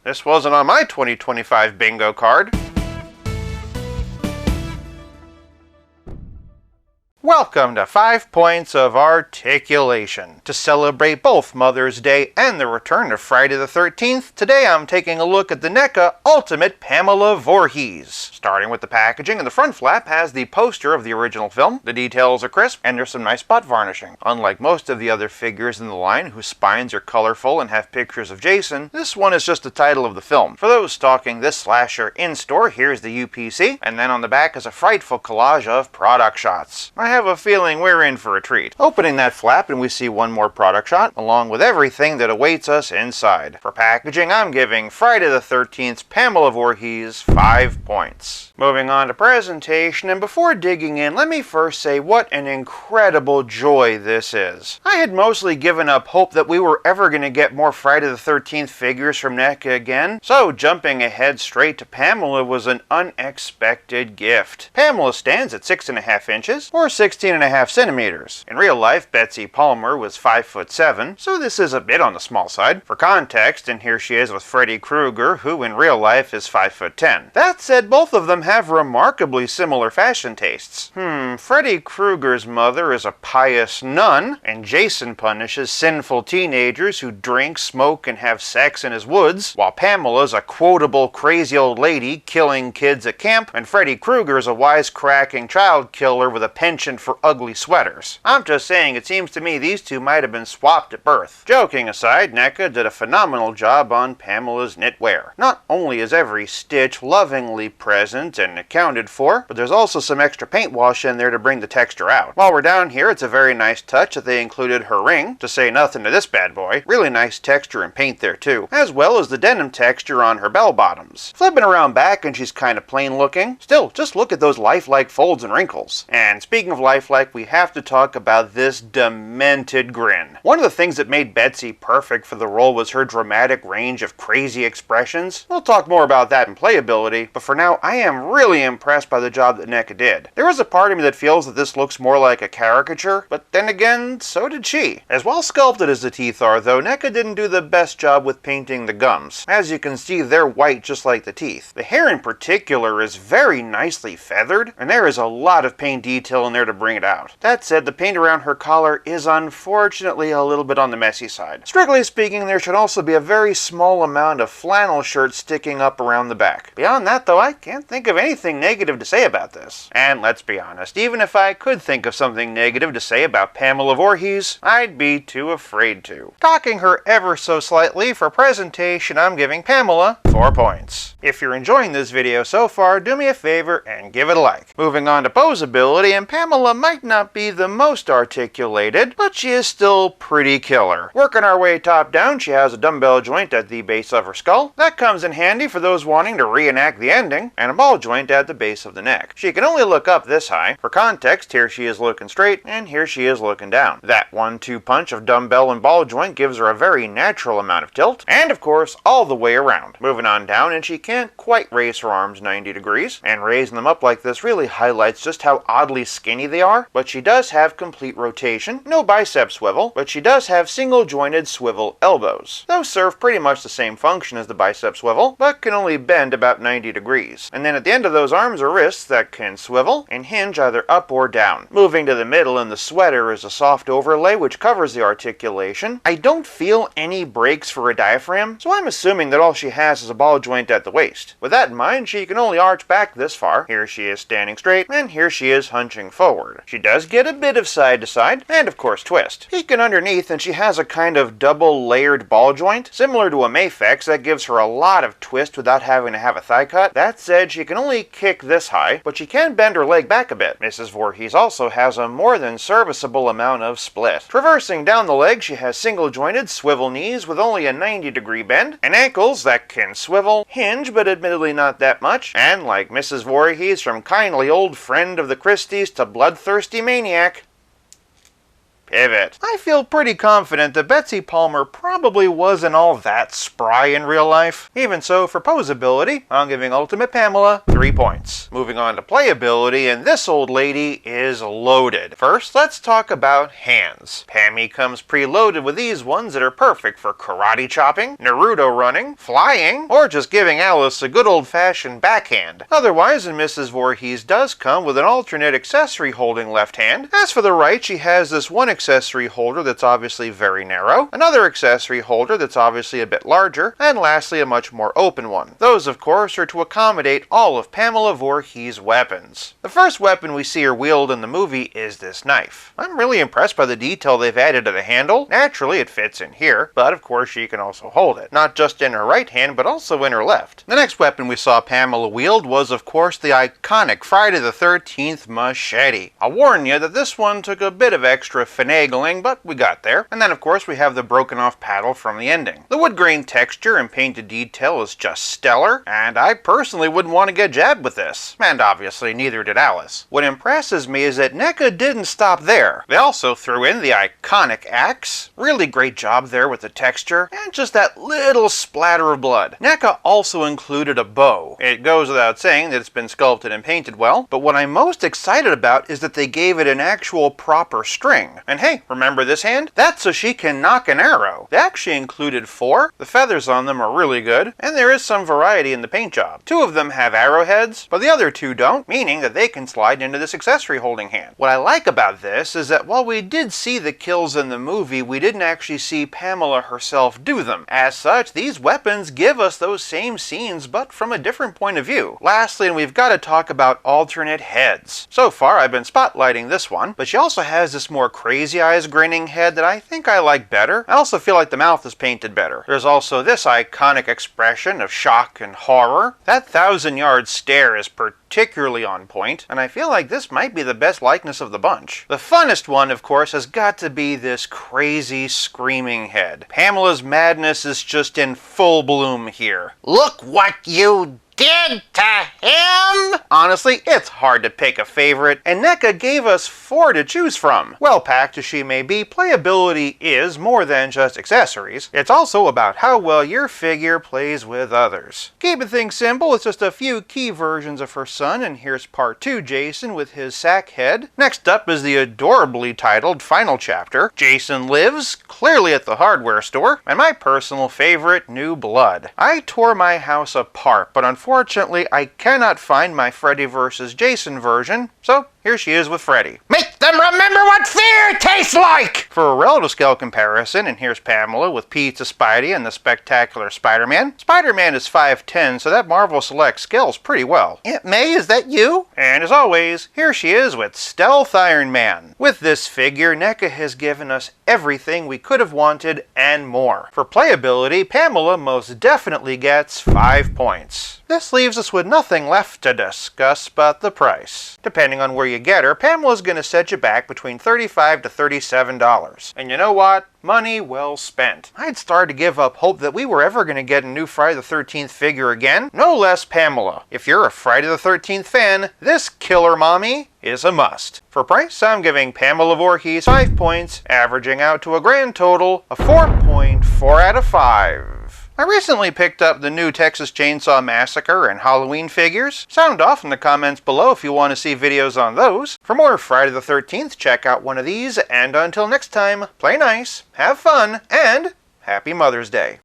This wasn't on my 2025 bingo card. Welcome to 5 Points of Articulation. To celebrate both Mother's Day and the return of Friday the 13th, today I'm taking a look at the NECA Ultimate Pamela Voorhees. Starting with the packaging, and the front flap has the poster of the original film. The details are crisp, and there's some nice spot varnishing. Unlike most of the other figures in the line whose spines are colorful and have pictures of Jason, this one is just the title of the film. For those stalking this slasher in-store, here's the UPC, and then on the back is a frightful collage of product shots. I have a feeling we're in for a treat. Opening that flap and we see one more product shot, along with everything that awaits us inside. For packaging, I'm giving Friday the 13th's Pamela Voorhees 5 points. Moving on to presentation, and before digging in, let me first say what an incredible joy this is. I had mostly given up hope that we were ever going to get more Friday the 13th figures from NECA again, so jumping ahead straight to Pamela was an unexpected gift. Pamela stands at 6.5 inches, or 16.5 centimeters. In real life, Betsy Palmer was 5'7", so this is a bit on the small side. For context, and here she is with Freddy Krueger, who in real life is 5'10". That said, both of them have remarkably similar fashion tastes. Freddy Krueger's mother is a pious nun, and Jason punishes sinful teenagers who drink, smoke, and have sex in his woods, while Pamela's a quotable crazy old lady killing kids at camp, and Freddy Krueger's a wisecracking child killer with a penchant for ugly sweaters. I'm just saying, it seems to me these two might have been swapped at birth. Joking aside, NECA did a phenomenal job on Pamela's knitwear. Not only is every stitch lovingly present and accounted for, but there's also some extra paint wash in there to bring the texture out. While we're down here, it's a very nice touch that they included her ring, to say nothing to this bad boy. Really nice texture and paint there too, as well as the denim texture on her bell bottoms. Flipping around back and she's kind of plain looking. Still, just look at those lifelike folds and wrinkles. And speaking of lifelike, we have to talk about this demented grin. One of the things that made Betsy perfect for the role was her dramatic range of crazy expressions. We'll talk more about that in Playability, but for now, I am really impressed by the job that NECA did. There is a part of me that feels that this looks more like a caricature, but then again, so did she. As well sculpted as the teeth are, though, NECA didn't do the best job with painting the gums. As you can see, they're white just like the teeth. The hair in particular is very nicely feathered, and there is a lot of paint detail in there to bring it out. That said, the paint around her collar is unfortunately a little bit on the messy side. Strictly speaking, there should also be a very small amount of flannel shirt sticking up around the back. Beyond that, though, I can't think of anything negative to say about this. And let's be honest, even if I could think of something negative to say about Pamela Voorhees, I'd be too afraid to. Cocking her ever so slightly, for presentation, I'm giving Pamela 4 points. If you're enjoying this video so far, do me a favor and give it a like. Moving on to Poseability, and Pamela might not be the most articulated, but she is still pretty killer. Working our way top down, she has a dumbbell joint at the base of her skull. That comes in handy for those wanting to reenact the ending, and a ball joint at the base of the neck. She can only look up this high. For context, here she is looking straight, and here she is looking down. That 1-2 punch of dumbbell and ball joint gives her a very natural amount of tilt, and of course, all the way around. Moving on down, and she can't quite raise her arms 90 degrees, and raising them up like this really highlights just how oddly skinny they are, but she does have complete rotation, no bicep swivel, but she does have single-jointed swivel elbows. Those serve pretty much the same function as the bicep swivel, but can only bend about 90 degrees. And then at the end of those arms are wrists that can swivel and hinge either up or down. Moving to the middle, in the sweater is a soft overlay which covers the articulation. I don't feel any breaks for a diaphragm, so I'm assuming that all she has is a ball joint at the waist. With that in mind, she can only arch back this far. Here she is standing straight, and here she is hunching forward. She does get a bit of side to side, and of course twist. Peeking underneath, and she has a kind of double layered ball joint, similar to a Mafex, that gives her a lot of twist without having to have a thigh cut. That said, she can only kick this high, but she can bend her leg back a bit. Mrs. Voorhees also has a more than serviceable amount of split. Traversing down the leg, she has single jointed swivel knees with only a 90-degree bend, and ankles that can swivel, hinge, but admittedly not that much, and like Mrs. Voorhees from kindly old friend of the Christies to bloodthirsty maniac, pivot. I feel pretty confident that Betsy Palmer probably wasn't all that spry in real life. Even so, for Poseability, I'm giving Ultimate Pamela 3 points. Moving on to Playability, and this old lady is loaded. First, let's talk about hands. Pammy comes preloaded with these ones that are perfect for karate chopping, Naruto running, flying, or just giving Alice a good old-fashioned backhand. Otherwise, Mrs. Voorhees does come with an alternate accessory holding left hand. As for the right, she has this one accessory holder that's obviously very narrow, another accessory holder that's obviously a bit larger, and lastly a much more open one. Those, of course, are to accommodate all of Pamela Voorhees' weapons. The first weapon we see her wield in the movie is this knife. I'm really impressed by the detail they've added to the handle. Naturally, it fits in here, but of course she can also hold it. Not just in her right hand, but also in her left. The next weapon we saw Pamela wield was, of course, the iconic Friday the 13th machete. I'll warn you that this one took a bit of extra finagling, but we got there. And then, of course, we have the broken off paddle from the ending. The wood grain texture and painted detail is just stellar, and I personally wouldn't want to get jabbed with this. And obviously, neither did Alice. What impresses me is that NECA didn't stop there. They also threw in the iconic axe. Really great job there with the texture, and just that little splatter of blood. NECA also included a bow. It goes without saying that it's been sculpted and painted well, but what I'm most excited about is that they gave it an actual proper string. And hey, remember this hand? That's so she can knock an arrow. They actually included 4. The feathers on them are really good, and there is some variety in the paint job. 2 of them have arrowheads, but the other 2 don't, meaning that they can slide into this accessory holding hand. What I like about this is that while we did see the kills in the movie, we didn't actually see Pamela herself do them. As such, these weapons give us those same scenes, but from a different point of view. Lastly, and we've got to talk about alternate heads. So far, I've been spotlighting this one, but she also has this more crazy eyes grinning head that I think I like better. I also feel like the mouth is painted better. There's also this iconic expression of shock and horror. That 1,000-yard stare is particularly on point, and I feel like this might be the best likeness of the bunch. The funnest one, of course, has got to be this crazy screaming head. Pamela's madness is just in full bloom here. Look what you did to him! Honestly, it's hard to pick a favorite, and NECA gave us 4 to choose from. Well packed as she may be, Playability is more than just accessories. It's also about how well your figure plays with others. Keeping things simple, it's just a few key versions of her son, and here's part 2 Jason with his sack head. Next up is the adorably titled final chapter. Jason Lives, clearly at the hardware store, and my personal favorite, New Blood. I tore my house apart, but unfortunately, I cannot find my Freddy vs. Jason version, so here she is with Freddy. Make them remember what fear tastes like! For a relative scale comparison, and here's Pamela with Pizza Spidey and the spectacular Spider-Man. Spider-Man is 5'10", so that Marvel Select scales pretty well. Aunt May, is that you? And as always, here she is with Stealth Iron Man. With this figure, NECA has given us everything we could have wanted and more. For Playability, Pamela most definitely gets 5 points. This leaves us with nothing left to discuss but the price. Depending on where you get her, Pamela's going to set you back between $35 to $37. And you know what? Money well spent. I'd start to give up hope that we were ever going to get a new Friday the 13th figure again. No less Pamela. If you're a Friday the 13th fan, this killer mommy is a must. For price, I'm giving Pamela Voorhees 5 points, averaging out to a grand total of 4.4 out of 5. I recently picked up the new Texas Chainsaw Massacre and Halloween figures. Sound off in the comments below if you want to see videos on those. For more Friday the 13th, check out one of these, and until next time, play nice, have fun, and Happy Mother's Day.